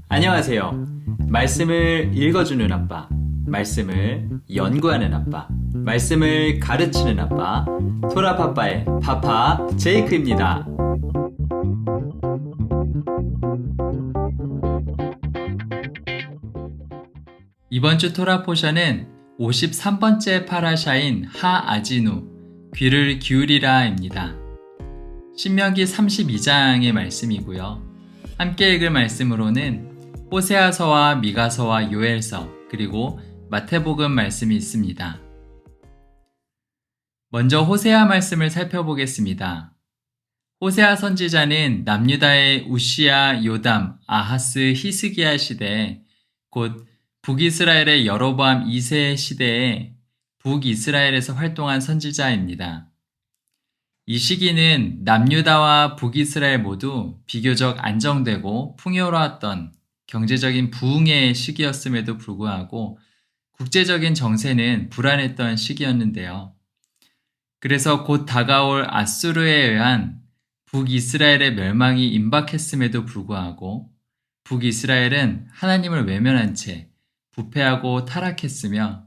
안녕하세요. 말씀을 읽어주는 아빠, 말씀을 연구하는 아빠, 말씀을 가르치는 아빠, 토라파빠의 파파 제이크입니다. 이번 주 토라 포션은 53번째 파라샤인 하아지누, 귀를 기울이라입니다. 신명기 32장의 말씀이고요. 함께 읽을 말씀으로는 호세아서와 미가서와 요엘서 그리고 마태복음 말씀이 있습니다. 먼저 호세아 말씀을 살펴보겠습니다. 호세아 선지자는 남유다의 우시야, 요담, 아하스, 히스기야 시대에 곧 북이스라엘의 여로보암 2세 시대에 북이스라엘에서 활동한 선지자입니다. 이 시기는 남유다와 북이스라엘 모두 비교적 안정되고 풍요로웠던 경제적인 부흥의 시기였음에도 불구하고 국제적인 정세는 불안했던 시기였는데요. 그래서 곧 다가올 아수르에 의한 북이스라엘의 멸망이 임박했음에도 불구하고 북이스라엘은 하나님을 외면한 채 부패하고 타락했으며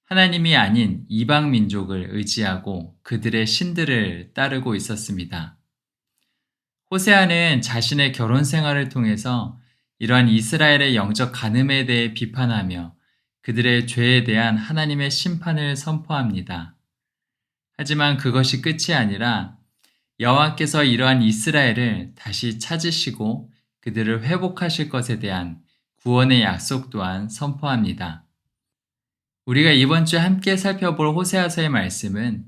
하나님이 아닌 이방 민족을 의지하고 그들의 신들을 따르고 있었습니다. 호세아는 자신의 결혼 생활을 통해서 이러한 이스라엘의 영적 간음에 대해 비판하며 그들의 죄에 대한 하나님의 심판을 선포합니다. 하지만 그것이 끝이 아니라 여호와께서 이러한 이스라엘을 다시 찾으시고 그들을 회복하실 것에 대한 구원의 약속 또한 선포합니다. 우리가 이번 주에 함께 살펴볼 호세아서의 말씀은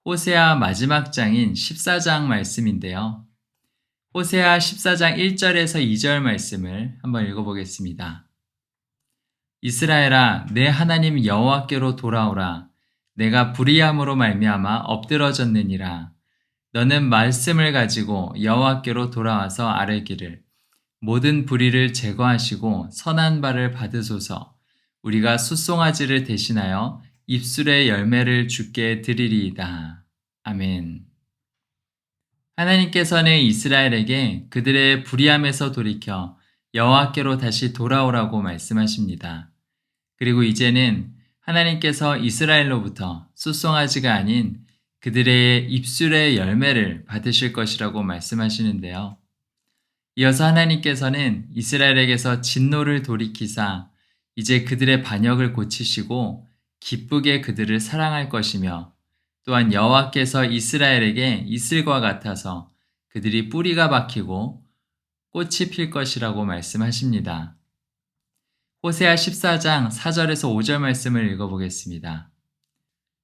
호세아 마지막 장인 14장 말씀인데요. 호세아 14장 1절에서 2절 말씀을 한번 읽어보겠습니다. 이스라엘아, 내 하나님 여호와께로 돌아오라. 내가 불의함으로 말미암아 엎드러졌느니라. 너는 말씀을 가지고 여호와께로 돌아와서 아뢰기를 모든 불의를 제거하시고 선한 바를 받으소서. 우리가 숫송아지를 대신하여 입술의 열매를 주께 드리리이다. 아멘. 하나님께서는 이스라엘에게 그들의 불의함에서 돌이켜 여호와께로 다시 돌아오라고 말씀하십니다. 그리고 이제는 하나님께서 이스라엘로부터 숫송아지가 아닌 그들의 입술의 열매를 받으실 것이라고 말씀하시는데요. 이어서 하나님께서는 이스라엘에게서 진노를 돌이키사 이제 그들의 반역을 고치시고 기쁘게 그들을 사랑할 것이며 또한 여호와께서 이스라엘에게 이슬과 같아서 그들이 뿌리가 박히고 꽃이 필 것이라고 말씀하십니다. 호세아 14장 4절에서 5절 말씀을 읽어보겠습니다.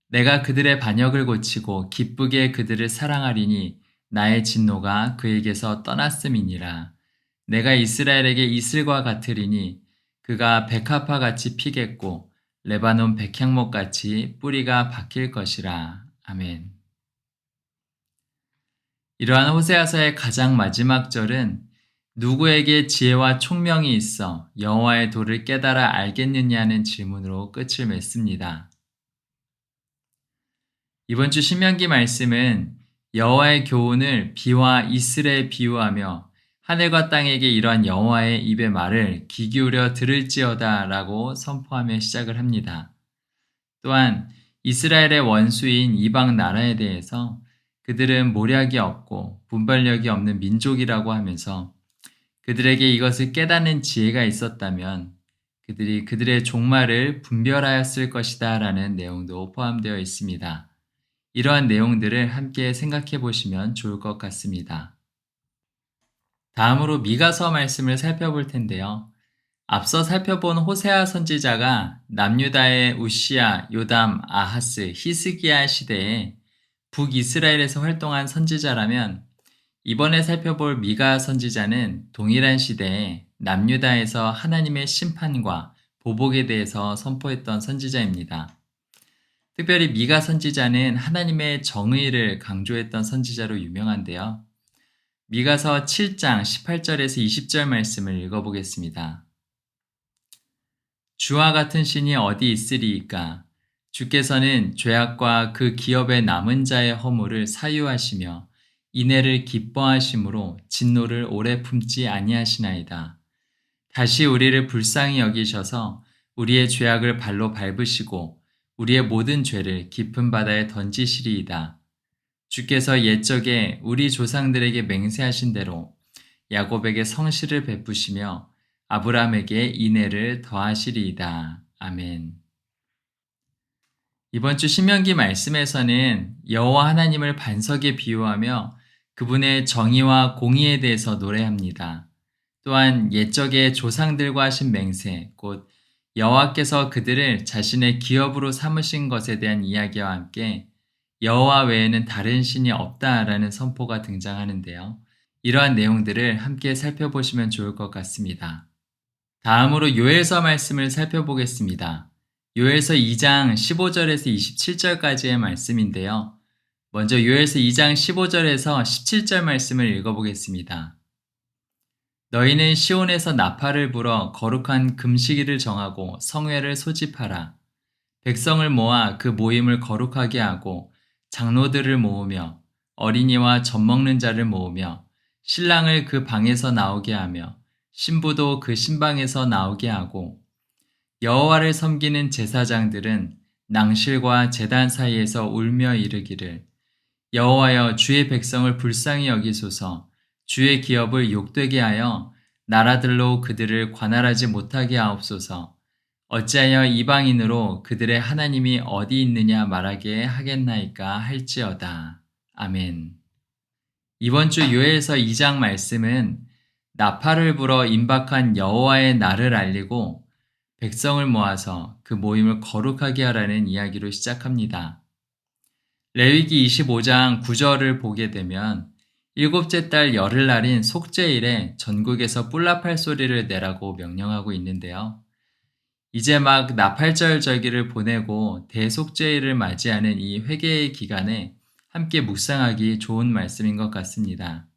내가 그들의 반역을 고치고 기쁘게 그들을 사랑하리니 나의 진노가 그에게서 떠났음이니라. 내가 이스라엘에게 이슬과 같으리니 그가 백합화 같이 피겠고 레바논 백향목 같이 뿌리가 박힐 것이라. 아멘. 이러한 호세아서의 가장 마지막 절은 누구에게 지혜와 총명이 있어 여호와의 도를 깨달아 알겠느냐는 질문으로 끝을 맺습니다. 이번 주 신명기 말씀은 여호와의 교훈을 비와 이슬에 비유하며 하늘과 땅에게 이러한 여호와의 입의 말을 귀 기울여 들을지어다 라고 선포하며 시작을 합니다. 또한 이스라엘의 원수인 이방 나라에 대해서 그들은 모략이 없고 분별력이 없는 민족이라고 하면서 그들에게 이것을 깨닫는 지혜가 있었다면 그들이 그들의 종말을 분별하였을 것이다 라는 내용도 포함되어 있습니다. 이러한 내용들을 함께 생각해 보시면 좋을 것 같습니다. 다음으로 미가서 말씀을 살펴볼 텐데요. 앞서 살펴본 호세아 선지자가 남유다의 우시야, 요담, 아하스, 히스기야 시대에 북이스라엘에서 활동한 선지자라면 이번에 살펴볼 미가 선지자는 동일한 시대에 남유다에서 하나님의 심판과 보복에 대해서 선포했던 선지자입니다. 특별히 미가 선지자는 하나님의 정의를 강조했던 선지자로 유명한데요. 미가서 7장 18절에서 20절 말씀을 읽어보겠습니다. 주와 같은 신이 어디 있으리이까? 주께서는 죄악과 그 기업의 남은 자의 허물을 사유하시며 인애를 기뻐하심으로 진노를 오래 품지 아니하시나이다. 다시 우리를 불쌍히 여기셔서 우리의 죄악을 발로 밟으시고 우리의 모든 죄를 깊은 바다에 던지시리이다. 주께서 옛적에 우리 조상들에게 맹세하신 대로 야곱에게 성실을 베푸시며 아브라함에게 인애를 더하시리이다. 아멘. 이번 주 신명기 말씀에서는 여호와 하나님을 반석에 비유하며 그분의 정의와 공의에 대해서 노래합니다. 또한 옛적의 조상들과 하신 맹세, 곧 여호와께서 그들을 자신의 기업으로 삼으신 것에 대한 이야기와 함께 여호와 외에는 다른 신이 없다라는 선포가 등장하는데요. 이러한 내용들을 함께 살펴보시면 좋을 것 같습니다. 다음으로 요엘서 말씀을 살펴보겠습니다. 요엘서 2장 15절에서 27절까지의 말씀인데요. 먼저 요엘서 2장 15절에서 17절 말씀을 읽어보겠습니다. 너희는 시온에서 나팔을 불어 거룩한 금식일을 정하고 성회를 소집하라. 백성을 모아 그 모임을 거룩하게 하고 장로들을 모으며 어린이와 젖먹는 자를 모으며 신랑을 그 방에서 나오게 하며 신부도 그 신방에서 나오게 하고 여호와를 섬기는 제사장들은 낭실과 제단 사이에서 울며 이르기를 여호와여 주의 백성을 불쌍히 여기소서 주의 기업을 욕되게 하여 나라들로 그들을 관할하지 못하게 하옵소서 어찌하여 이방인으로 그들의 하나님이 어디 있느냐 말하게 하겠나이까 할지어다. 아멘. 이번 주 요엘서 2장 말씀은 나팔을 불어 임박한 여호와의 날을 알리고 백성을 모아서 그 모임을 거룩하게 하라는 이야기로 시작합니다. 레위기 25장 9절을 보게 되면 일곱째 달 열흘날인 속죄일에 전국에서 뿔나팔 소리를 내라고 명령하고 있는데요. 이제 막 나팔절 절기를 보내고 대속죄일을 맞이하는 이 회개의 기간에 함께 묵상하기 좋은 말씀인 것 같습니다.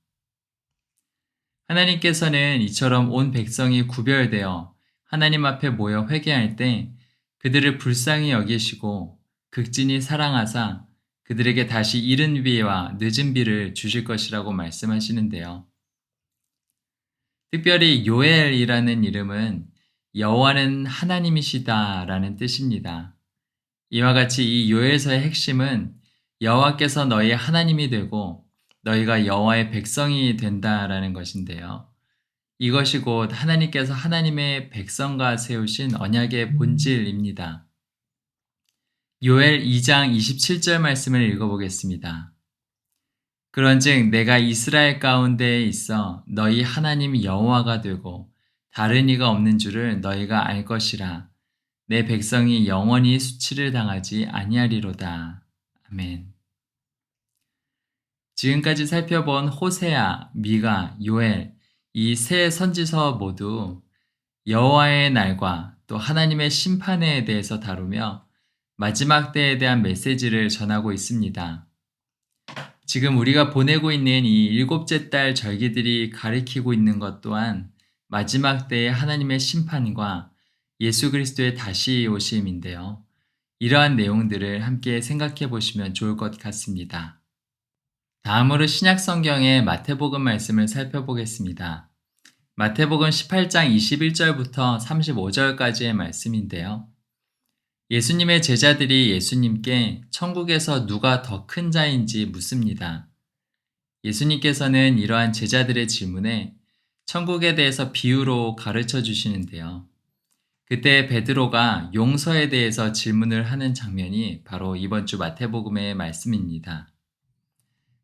하나님께서는 이처럼 온 백성이 구별되어 하나님 앞에 모여 회개할 때 그들을 불쌍히 여기시고 극진히 사랑하사 그들에게 다시 이른 비와 늦은 비를 주실 것이라고 말씀하시는데요. 특별히 요엘이라는 이름은 여호와는 하나님이시다라는 뜻입니다. 이와 같이 이 요엘서의 핵심은 여호와께서 너희의 하나님이 되고 너희가 여호와의 백성이 된다라는 것인데요. 이것이 곧 하나님께서 하나님의 백성과 세우신 언약의 본질입니다. 요엘 2장 27절 말씀을 읽어보겠습니다. 그런즉 내가 이스라엘 가운데에 있어 너희 하나님 여호와가 되고 다른 이가 없는 줄을 너희가 알 것이라. 내 백성이 영원히 수치를 당하지 아니하리로다. 아멘. 지금까지 살펴본 호세아, 미가, 요엘 이 세 선지서 모두 여호와의 날과 또 하나님의 심판에 대해서 다루며 마지막 때에 대한 메시지를 전하고 있습니다. 지금 우리가 보내고 있는 이 일곱째 달 절기들이 가리키고 있는 것 또한 마지막 때의 하나님의 심판과 예수 그리스도의 다시 오심인데요. 이러한 내용들을 함께 생각해 보시면 좋을 것 같습니다. 다음으로 신약 성경의 마태복음 말씀을 살펴보겠습니다. 마태복음 18장 21절부터 35절까지의 말씀인데요. 예수님의 제자들이 예수님께 천국에서 누가 더 큰 자인지 묻습니다. 예수님께서는 이러한 제자들의 질문에 천국에 대해서 비유로 가르쳐 주시는데요. 그때 베드로가 용서에 대해서 질문을 하는 장면이 바로 이번 주 마태복음의 말씀입니다.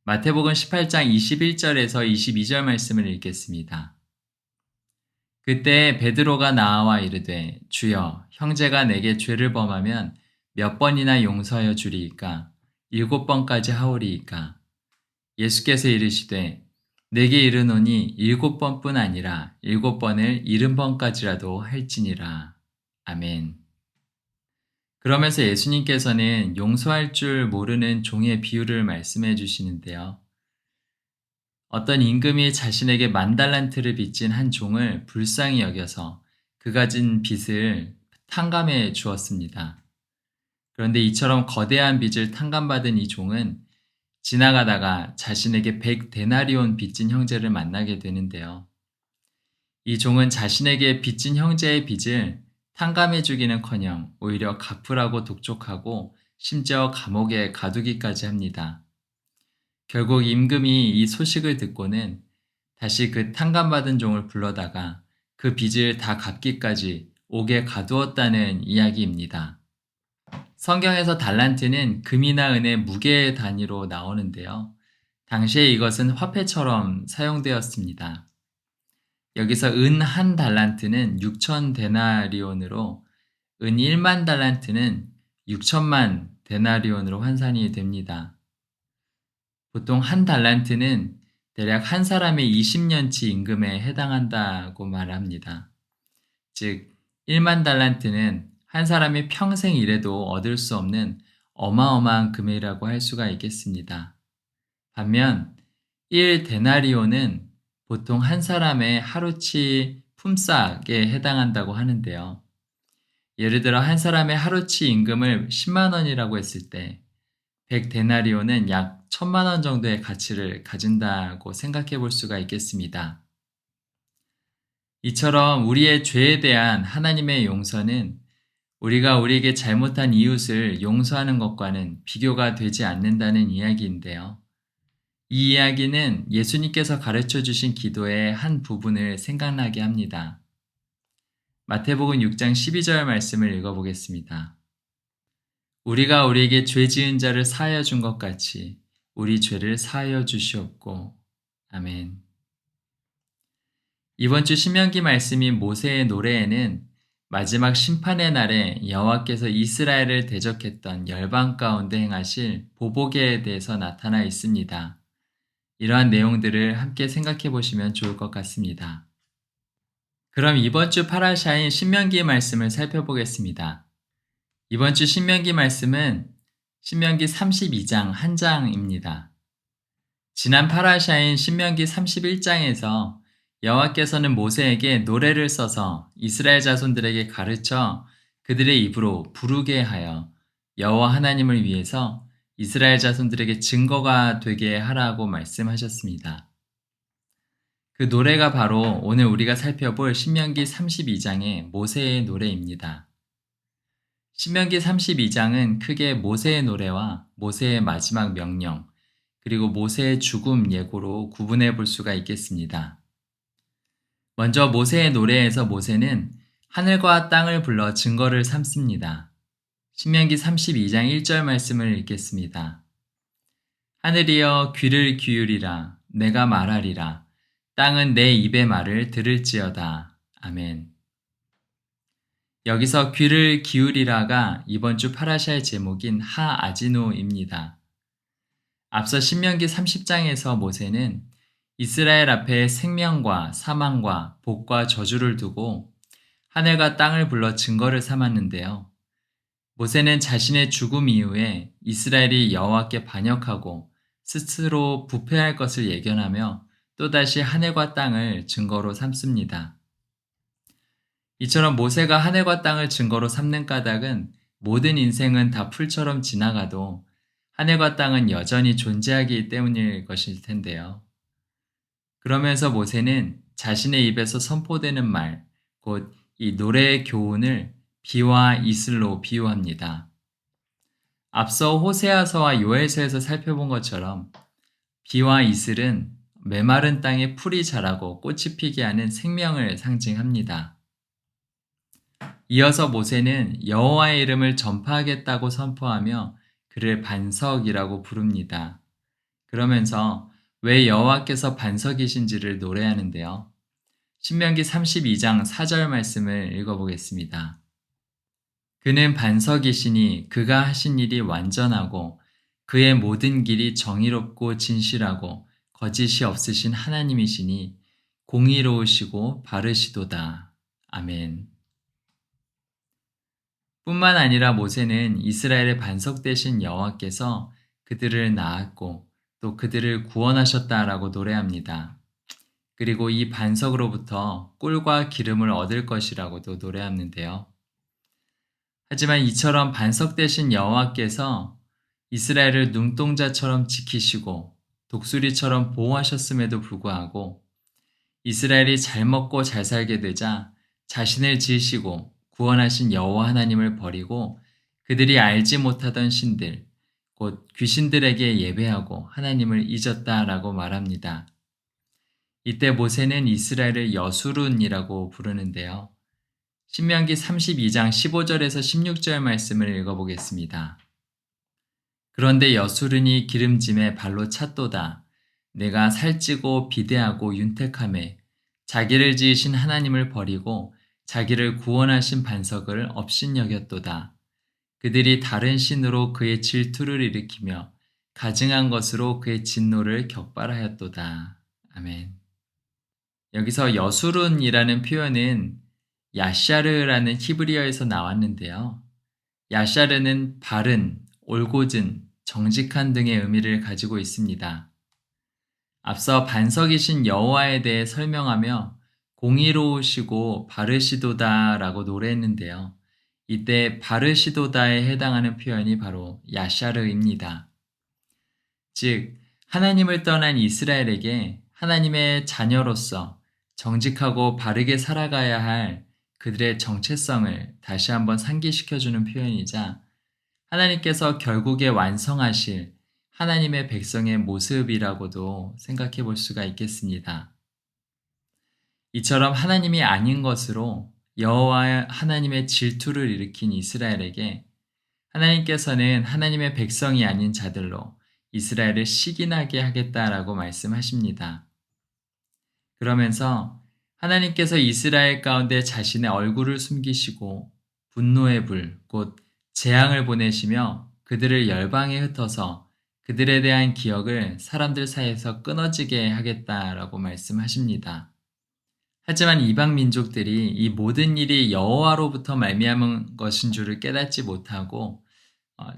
마태복음 18장 21절에서 22절 말씀을 읽겠습니다. 그때 베드로가 나와 이르되 주여 형제가 내게 죄를 범하면 몇 번이나 용서하여 주리이까 7번까지 하오리이까 예수께서 이르시되 내게 이르노니 7번뿐 아니라 7번을 70번까지라도 할지니라. 아멘. 그러면서 예수님께서는 용서할 줄 모르는 종의 비유를 말씀해 주시는데요. 어떤 임금이 자신에게 10,000달란트를 빚진 한 종을 불쌍히 여겨서 그 가진 빚을 탕감해 주었습니다. 그런데 이처럼 거대한 빚을 탕감받은 이 종은 지나가다가 자신에게 100데나리온 빚진 형제를 만나게 되는데요. 이 종은 자신에게 빚진 형제의 빚을 탕감해 주기는커녕 오히려 갚으라고 독촉하고 심지어 감옥에 가두기까지 합니다. 결국 임금이 이 소식을 듣고는 다시 그 탕감받은 종을 불러다가 그 빚을 다 갚기까지 옥에 가두었다는 이야기입니다. 성경에서 달란트는 금이나 은의 무게 단위로 나오는데요. 당시에 이것은 화폐처럼 사용되었습니다. 여기서 은 한 달란트는 6천 데나리온으로 은 1만 달란트는 6천만 데나리온으로 환산이 됩니다. 보통 한 달란트는 대략 한 사람의 20년치 임금에 해당한다고 말합니다. 즉, 1만 달란트는 한 사람이 평생 일해도 얻을 수 없는 어마어마한 금액이라고 할 수가 있겠습니다. 반면 1 데나리온은 보통 한 사람의 하루치 품삯에 해당한다고 하는데요. 예를 들어 한 사람의 하루치 임금을 10만 원이라고 했을 때 100 데나리온은 약 1000만 원 정도의 가치를 가진다고 생각해 볼 수가 있겠습니다. 이처럼 우리의 죄에 대한 하나님의 용서는 우리가 우리에게 잘못한 이웃을 용서하는 것과는 비교가 되지 않는다는 이야기인데요. 이 이야기는 예수님께서 가르쳐 주신 기도의 한 부분을 생각나게 합니다. 마태복음 6장 12절 말씀을 읽어보겠습니다. 우리가 우리에게 죄 지은 자를 사하여 준 것 같이 우리 죄를 사하여 주시옵고. 아멘. 이번 주 신명기 말씀인 모세의 노래에는 마지막 심판의 날에 여호와께서 이스라엘을 대적했던 열방 가운데 행하실 보복에 대해서 나타나 있습니다. 이러한 내용들을 함께 생각해 보시면 좋을 것 같습니다. 그럼 이번 주 파라샤인 신명기 말씀을 살펴보겠습니다. 이번 주 신명기 말씀은 신명기 32장 한 장입니다. 지난 파라샤인 신명기 31장에서 여호와께서는 모세에게 노래를 써서 이스라엘 자손들에게 가르쳐 그들의 입으로 부르게 하여 여호와 하나님을 위해서 이스라엘 자손들에게 증거가 되게 하라고 말씀하셨습니다. 그 노래가 바로 오늘 우리가 살펴볼 신명기 32장의 모세의 노래입니다. 신명기 32장은 크게 모세의 노래와 모세의 마지막 명령, 그리고 모세의 죽음 예고로 구분해 볼 수가 있겠습니다. 먼저 모세의 노래에서 모세는 하늘과 땅을 불러 증거를 삼습니다. 신명기 32장 1절 말씀을 읽겠습니다. 하늘이여 귀를 기울이라 내가 말하리라 땅은 내 입의 말을 들을지어다. 아멘. 여기서 귀를 기울이라가 이번 주 파라샤의 제목인 하아지노입니다. 앞서 신명기 30장에서 모세는 이스라엘 앞에 생명과 사망과 복과 저주를 두고 하늘과 땅을 불러 증거를 삼았는데요. 모세는 자신의 죽음 이후에 이스라엘이 여호와께 반역하고 스스로 부패할 것을 예견하며 또다시 하늘과 땅을 증거로 삼습니다. 이처럼 모세가 하늘과 땅을 증거로 삼는 까닭은 모든 인생은 다 풀처럼 지나가도 하늘과 땅은 여전히 존재하기 때문일 것일 텐데요. 그러면서 모세는 자신의 입에서 선포되는 말, 곧 이 노래의 교훈을 비와 이슬로 비유합니다. 앞서 호세아서와 요엘서에서 살펴본 것처럼 비와 이슬은 메마른 땅에 풀이 자라고 꽃이 피게 하는 생명을 상징합니다. 이어서 모세는 여호와의 이름을 전파하겠다고 선포하며 그를 반석이라고 부릅니다. 그러면서 왜 여호와께서 반석이신지를 노래하는데요. 신명기 32장 4절 말씀을 읽어보겠습니다. 그는 반석이시니 그가 하신 일이 완전하고 그의 모든 길이 정의롭고 진실하고 거짓이 없으신 하나님이시니 공의로우시고 바르시도다. 아멘. 뿐만 아니라 모세는 이스라엘의 반석 되신 여호와께서 그들을 낳았고 또 그들을 구원하셨다라고 노래합니다. 그리고 이 반석으로부터 꿀과 기름을 얻을 것이라고도 노래하는데요. 하지만 이처럼 반석 되신 여호와께서 이스라엘을 눈동자처럼 지키시고 독수리처럼 보호하셨음에도 불구하고 이스라엘이 잘 먹고 잘 살게 되자 자신을 지으시고 구원하신 여호와 하나님을 버리고 그들이 알지 못하던 신들, 곧 귀신들에게 예배하고 하나님을 잊었다라고 말합니다. 이때 모세는 이스라엘을 여수룬이라고 부르는데요. 신명기 32장 15절에서 16절 말씀을 읽어보겠습니다. 그런데 여수른이 기름짐에 발로 찼도다. 내가 살찌고 비대하고 윤택하매 자기를 지으신 하나님을 버리고 자기를 구원하신 반석을 업신여겼도다. 그들이 다른 신으로 그의 질투를 일으키며 가증한 것으로 그의 진노를 격발하였도다. 아멘. 여기서 여수룬이라는 표현은 야샤르라는 히브리어에서 나왔는데요. 야샤르는 바른, 올곧은, 정직한 등의 의미를 가지고 있습니다. 앞서 반석이신 여호와에 대해 설명하며 공의로우시고 바르시도다라고 노래했는데요. 이때 바르시도다에 해당하는 표현이 바로 야샤르입니다. 즉, 하나님을 떠난 이스라엘에게 하나님의 자녀로서 정직하고 바르게 살아가야 할 그들의 정체성을 다시 한번 상기시켜주는 표현이자 하나님께서 결국에 완성하실 하나님의 백성의 모습이라고도 생각해 볼 수가 있겠습니다. 이처럼 하나님이 아닌 것으로 여호와 하나님의 질투를 일으킨 이스라엘에게 하나님께서는 하나님의 백성이 아닌 자들로 이스라엘을 시기나게 하겠다라고 말씀하십니다. 그러면서 하나님께서 이스라엘 가운데 자신의 얼굴을 숨기시고 분노의 불, 곧 재앙을 보내시며 그들을 열방에 흩어서 그들에 대한 기억을 사람들 사이에서 끊어지게 하겠다라고 말씀하십니다. 하지만 이방 민족들이 이 모든 일이 여호와로부터 말미암은 것인 줄을 깨닫지 못하고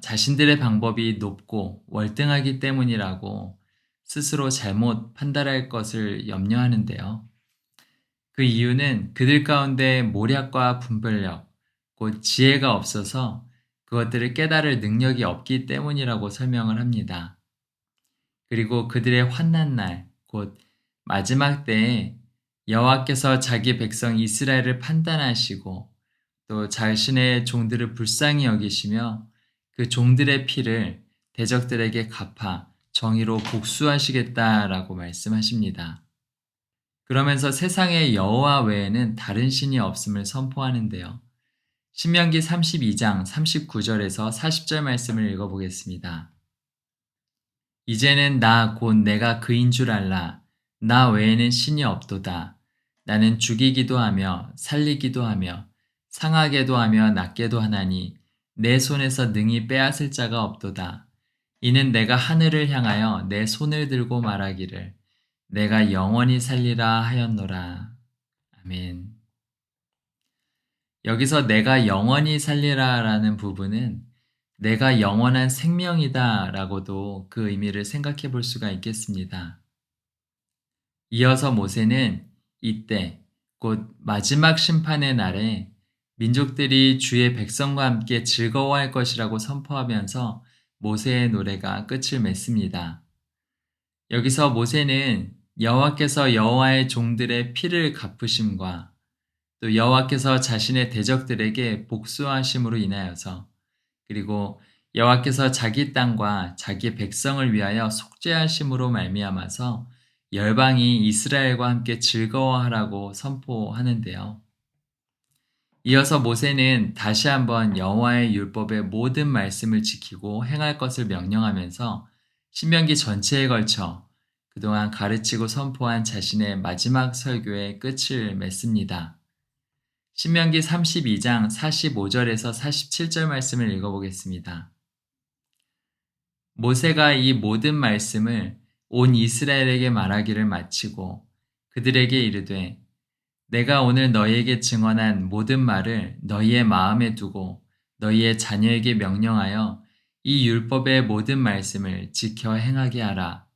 자신들의 방법이 높고 월등하기 때문이라고 스스로 잘못 판단할 것을 염려하는데요. 그 이유는 그들 가운데 모략과 분별력, 곧 지혜가 없어서 그것들을 깨달을 능력이 없기 때문이라고 설명을 합니다. 그리고 그들의 환난 날, 곧 마지막 때에 여호와께서 자기 백성 이스라엘을 판단하시고 또 자신의 종들을 불쌍히 여기시며 그 종들의 피를 대적들에게 갚아 정의로 복수하시겠다라고 말씀하십니다. 그러면서 세상에 여호와 외에는 다른 신이 없음을 선포하는데요. 신명기 32장 39절에서 40절 말씀을 읽어보겠습니다. 이제는 나 곧 내가 그인 줄 알라. 나 외에는 신이 없도다. 나는 죽이기도 하며 살리기도 하며 상하게도 하며 낫게도 하나니 내 손에서 능히 빼앗을 자가 없도다. 이는 내가 하늘을 향하여 내 손을 들고 말하기를 내가 영원히 살리라 하였노라. 아멘. 여기서 내가 영원히 살리라 라는 부분은 내가 영원한 생명이다 라고도 그 의미를 생각해 볼 수가 있겠습니다. 이어서 모세는 이때 곧 마지막 심판의 날에 민족들이 주의 백성과 함께 즐거워할 것이라고 선포하면서 모세의 노래가 끝을 맺습니다. 여기서 모세는 여호와께서 여호와의 종들의 피를 갚으심과 또 여호와께서 자신의 대적들에게 복수하심으로 인하여서 그리고 여호와께서 자기 땅과 자기 백성을 위하여 속죄하심으로 말미암아서 열방이 이스라엘과 함께 즐거워하라고 선포하는데요. 이어서 모세는 다시 한번 여호와의 율법의 모든 말씀을 지키고 행할 것을 명령하면서 신명기 전체에 걸쳐 그동안 가르치고 선포한 자신의 마지막 설교의 끝을 맺습니다. 신명기 32장 45절에서 47절 말씀을 읽어보겠습니다. 모세가 이 모든 말씀을 온 이스라엘에게 말하기를 마치고 그들에게 이르되 내가 오늘 너희에게 증언한 모든 말을 너희의 마음에 두고 너희의 자녀에게 명령하여 이 율법의 모든 말씀을 지켜 행하게 하라.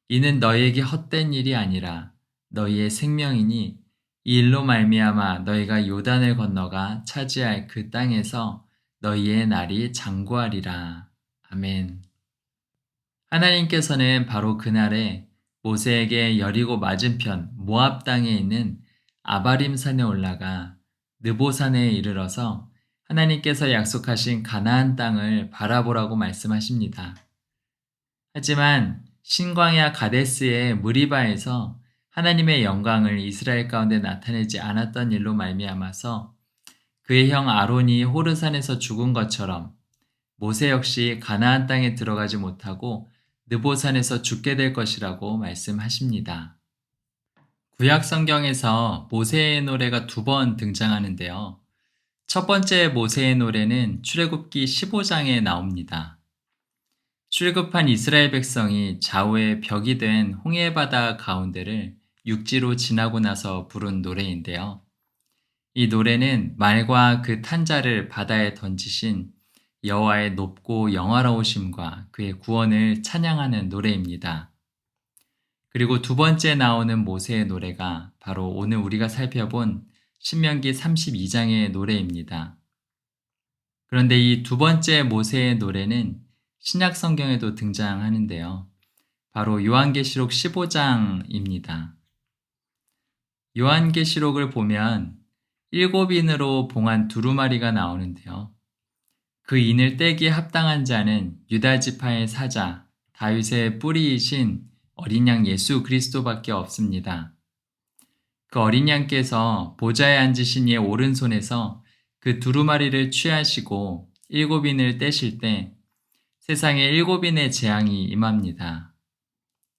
이는 너희에게 헛된 일이 아니라 너희의 생명이니 이 일로 말미암아 너희가 요단을 건너가 차지할 그 땅에서 너희의 날이 장구하리라. 아멘. 하나님께서는 바로 그날에 모세에게 여리고 맞은편 모압 땅에 있는 아바림 산에 올라가 느보산에 이르러서 하나님께서 약속하신 가나안 땅을 바라보라고 말씀하십니다. 하지만 신광야 가데스의 무리바에서 하나님의 영광을 이스라엘 가운데 나타내지 않았던 일로 말미암아서 그의 형 아론이 호르산에서 죽은 것처럼 모세 역시 가나안 땅에 들어가지 못하고 느보산에서 죽게 될 것이라고 말씀하십니다. 구약 성경에서 모세의 노래가 2번 등장하는데요. 첫 번째 모세의 노래는 출애굽기 15장에 나옵니다. 출애굽한 이스라엘 백성이 좌우에 벽이 된 홍해 바다 가운데를 육지로 지나고 나서 부른 노래인데요. 이 노래는 말과 그 탄자를 바다에 던지신 여호와의 높고 영화로우심과 그의 구원을 찬양하는 노래입니다. 그리고 2번째 나오는 모세의 노래가 바로 오늘 우리가 살펴본 신명기 32장의 노래입니다. 그런데 이 2번째 모세의 노래는 신약 성경에도 등장하는데요. 바로 요한계시록 15장입니다. 요한계시록을 보면 7인으로 봉한 두루마리가 나오는데요. 그 인을 떼기에 합당한 자는 유다 지파의 사자, 다윗의 뿌리이신 어린 양 예수 그리스도밖에 없습니다. 그 어린 양께서 보좌에 앉으신 이의 오른손에서 그 두루마리를 취하시고 7인을 떼실 때 세상에 7인의 재앙이 임합니다.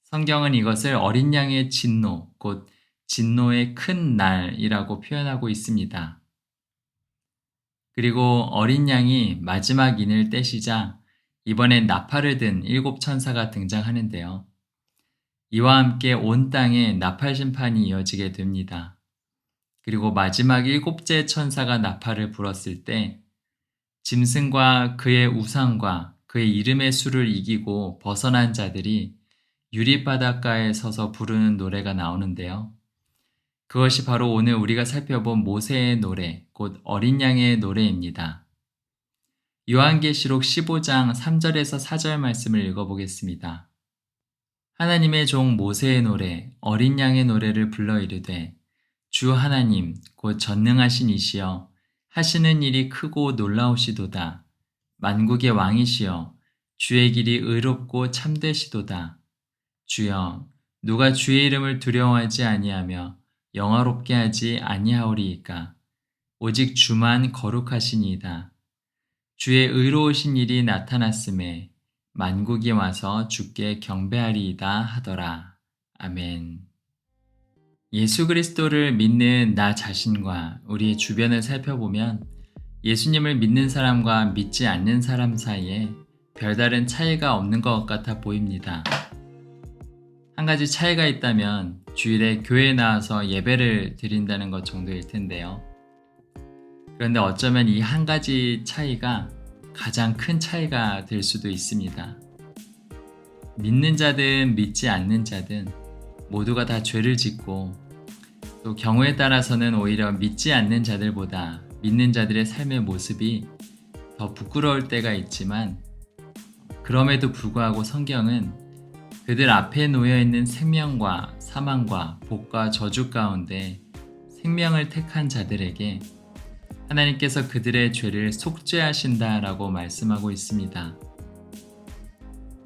성경은 이것을 어린 양의 진노, 곧 진노의 큰 날이라고 표현하고 있습니다. 그리고 어린 양이 마지막 인을 떼시자 이번엔 나팔을 든 7천사가 등장하는데요. 이와 함께 온 땅에 나팔 심판이 이어지게 됩니다. 그리고 마지막 7째 천사가 나팔을 불었을 때 짐승과 그의 우상과 그의 이름의 수를 이기고 벗어난 자들이 유리바닷가에 서서 부르는 노래가 나오는데요. 그것이 바로 오늘 우리가 살펴본 모세의 노래, 곧 어린 양의 노래입니다. 요한계시록 15장 3절에서 4절 말씀을 읽어보겠습니다. 하나님의 종 모세의 노래, 어린 양의 노래를 불러 이르되 주 하나님, 곧 전능하신 이시여 하시는 일이 크고 놀라우시도다. 만국의 왕이시여 주의 길이 의롭고 참되시도다. 주여 누가 주의 이름을 두려워하지 아니하며 영화롭게 하지 아니하오리이까. 오직 주만 거룩하시니이다. 주의 의로우신 일이 나타났음에 만국이 와서 주께 경배하리이다 하더라. 아멘. 예수 그리스도를 믿는 나 자신과 우리의 주변을 살펴보면 예수님을 믿는 사람과 믿지 않는 사람 사이에 별다른 차이가 없는 것 같아 보입니다. 한 가지 차이가 있다면 주일에 교회에 나와서 예배를 드린다는 것 정도일 텐데요. 그런데 어쩌면 이 한 가지 차이가 가장 큰 차이가 될 수도 있습니다. 믿는 자든 믿지 않는 자든 모두가 다 죄를 짓고 또 경우에 따라서는 오히려 믿지 않는 자들보다 믿는 자들의 삶의 모습이 더 부끄러울 때가 있지만 그럼에도 불구하고 성경은 그들 앞에 놓여있는 생명과 사망과 복과 저주 가운데 생명을 택한 자들에게 하나님께서 그들의 죄를 속죄하신다라고 말씀하고 있습니다.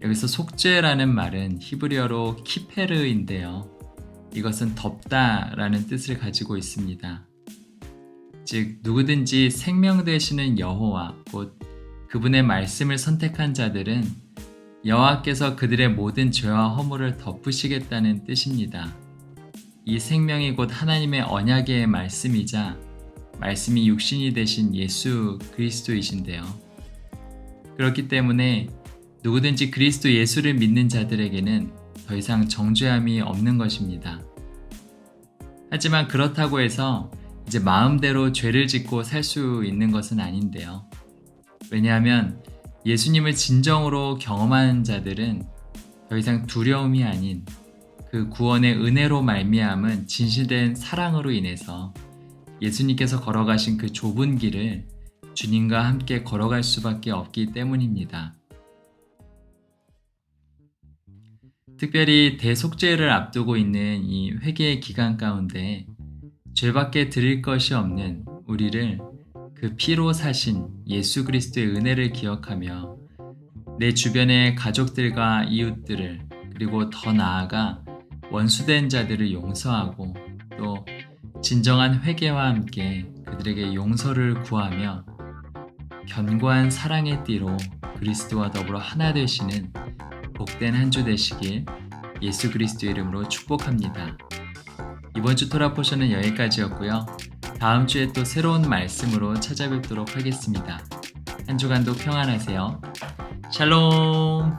여기서 속죄라는 말은 히브리어로 키페르인데요. 이것은 덮다라는 뜻을 가지고 있습니다. 즉 누구든지 생명 되시는 여호와 곧 그분의 말씀을 선택한 자들은 여호와께서 그들의 모든 죄와 허물을 덮으시겠다는 뜻입니다. 이 생명이 곧 하나님의 언약의 말씀이자 말씀이 육신이 되신 예수 그리스도이신데요. 그렇기 때문에 누구든지 그리스도 예수를 믿는 자들에게는 더 이상 정죄함이 없는 것입니다. 하지만 그렇다고 해서 이제 마음대로 죄를 짓고 살 수 있는 것은 아닌데요. 왜냐하면 예수님을 진정으로 경험하는 자들은 더 이상 두려움이 아닌 그 구원의 은혜로 말미암은 진실된 사랑으로 인해서 예수님께서 걸어가신 그 좁은 길을 주님과 함께 걸어갈 수밖에 없기 때문입니다. 특별히 대속죄를 앞두고 있는 이 회개의 기간 가운데 죄밖에 드릴 것이 없는 우리를 그 피로 사신 예수 그리스도의 은혜를 기억하며 내 주변의 가족들과 이웃들을 그리고 더 나아가 원수된 자들을 용서하고 또 진정한 회개와 함께 그들에게 용서를 구하며 견고한 사랑의 띠로 그리스도와 더불어 하나 되시는 복된 한 주 되시길 예수 그리스도의 이름으로 축복합니다. 이번 주 토라 포션은 여기까지였고요. 다음 주에 또 새로운 말씀으로 찾아뵙도록 하겠습니다. 한 주간도 평안하세요. 샬롬!